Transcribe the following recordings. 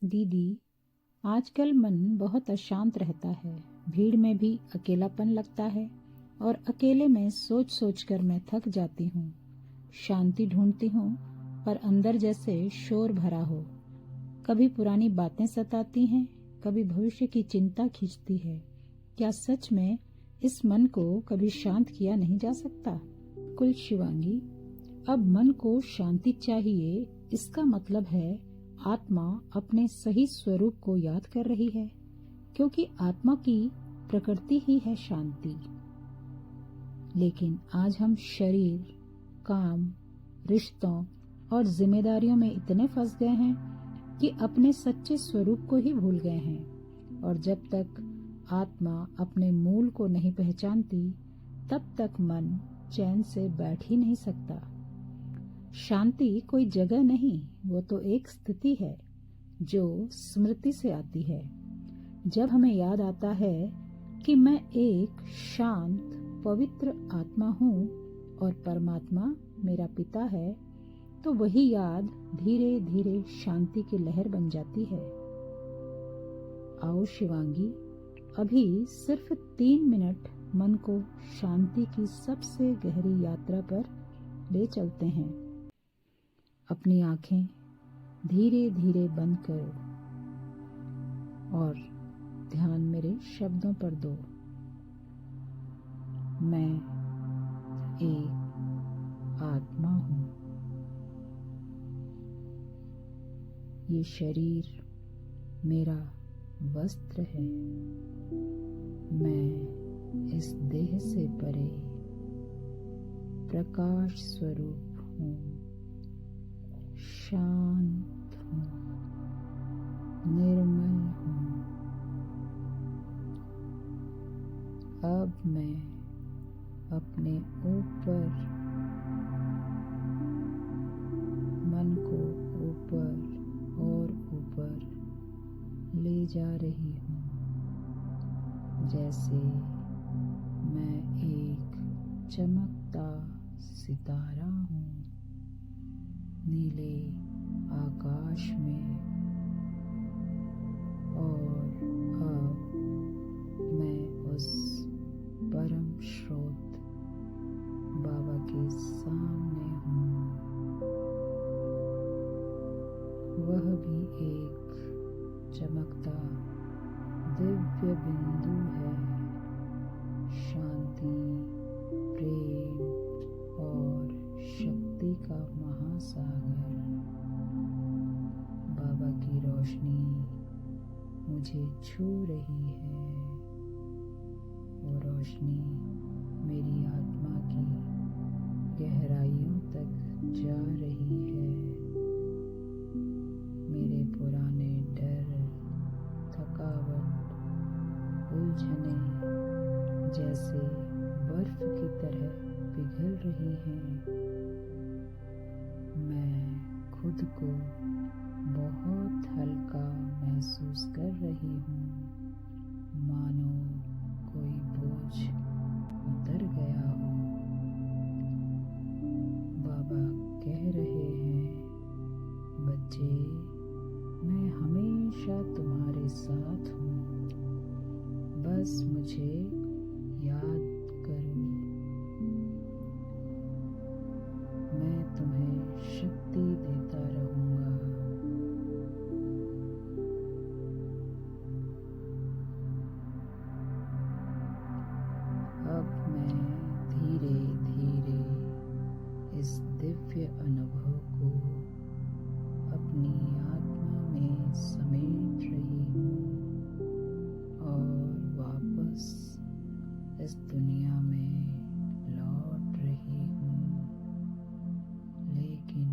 दीदी, आजकल मन बहुत अशांत रहता है। भीड़ में भी अकेलापन लगता है और अकेले में सोच सोच कर मैं थक जाती हूँ। शांति ढूंढती हूँ पर अंदर जैसे शोर भरा हो। कभी पुरानी बातें सताती हैं, कभी भविष्य की चिंता खींचती है। क्या सच में इस मन को कभी शांत किया नहीं जा सकता? कुल शिवांगी, अब मन को शांति चाहिए, इसका मतलब है आत्मा अपने सही स्वरूप को याद कर रही है, क्योंकि आत्मा की प्रकृति ही है शांति। लेकिन आज हम शरीर, काम, रिश्तों और जिम्मेदारियों में इतने फंस गए हैं कि अपने सच्चे स्वरूप को ही भूल गए हैं। और जब तक आत्मा अपने मूल को नहीं पहचानती, तब तक मन चैन से बैठ ही नहीं सकता। शांति कोई जगह नहीं, वो तो एक स्थिति है जो स्मृति से आती है। जब हमें याद आता है कि मैं एक शांत पवित्र आत्मा हूँ और परमात्मा मेरा पिता है, तो वही याद धीरे धीरे शांति की लहर बन जाती है। आओ शिवांगी, अभी सिर्फ 3 मिनट मन को शांति की सबसे गहरी यात्रा पर ले चलते हैं। अपनी आंखें धीरे धीरे बंद करो और ध्यान मेरे शब्दों पर दो। मैं एक आत्मा हूँ। ये शरीर मेरा वस्त्र है। मैं इस देह से परे प्रकाश स्वरूप हूँ। शांत हूँ, निर्मल हूँ। अब मैं अपने ऊपर, मन को ऊपर और ऊपर ले जा रही हूँ, जैसे मैं एक चमकता सितारा हूँ नीले आकाश में। और अब मैं उस परम स्रोत बाबा के सामने हूँ। वह भी एक चमकता दिव्य बिंदु है। शांति, प्रेम और शक्ति का महासागर। बाबा की रोशनी मुझे छू रही है। वो रोशनी मेरी आत्मा की गहराइयों तक जा रही है। मेरे पुराने डर, थकावट, उलझने जैसे बर्फ की तरह पिघल रही हैं। मैं खुद को बहुत हल्का महसूस कर रही हूँ, मानो कोई बोझ उतर गया हो। बाबा कह रहे हैं, बच्चे, मैं हमेशा तुम्हारे साथ हूँ, बस मुझे याद करो। मैं तुम्हें शक्ति देता रहूँगा। अब मैं धीरे धीरे इस दिव्य अनुभव को अपनी आत्मा में समेट रही हूँ और वापस इस दुनिया में लौट रही हूँ। लेकिन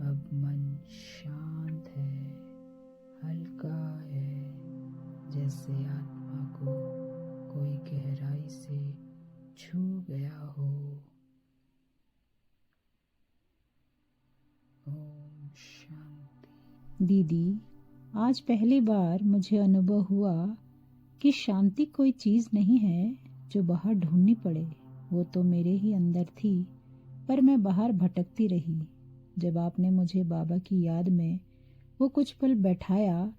अब मन शांत है, हल्का है, जैसे आत्मा को कोई गहराई से छू गया हो। ओम शांति। दीदी, आज पहली बार मुझे अनुभव हुआ कि शांति कोई चीज नहीं है जो बाहर ढूंढनी पड़े। वो तो मेरे ही अंदर थी, पर मैं बाहर भटकती रही। जब आपने मुझे बाबा की याद में वो कुछ पल बैठाया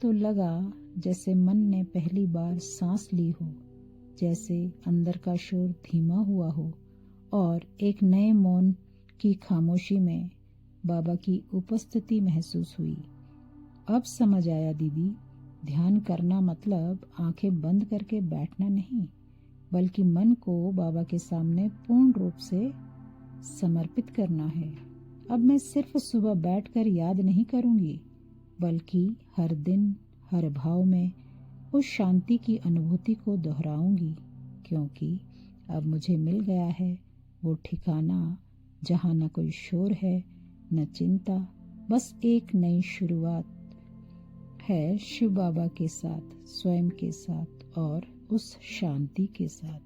तो लगा जैसे मन ने पहली बार सांस ली हो, जैसे अंदर का शोर धीमा हुआ हो और एक नए मौन की खामोशी में बाबा की उपस्थिति महसूस हुई। अब समझ आया दीदी, ध्यान करना मतलब आंखें बंद करके बैठना नहीं, बल्कि मन को बाबा के सामने पूर्ण रूप से समर्पित करना है। अब मैं सिर्फ सुबह बैठकर याद नहीं करूंगी, बल्कि हर दिन हर भाव में उस शांति की अनुभूति को दोहराऊंगी, क्योंकि अब मुझे मिल गया है वो ठिकाना जहाँ न कोई शोर है न चिंता, बस एक नई शुरुआत है शिव बाबा के साथ, स्वयं के साथ और उस शांति के साथ।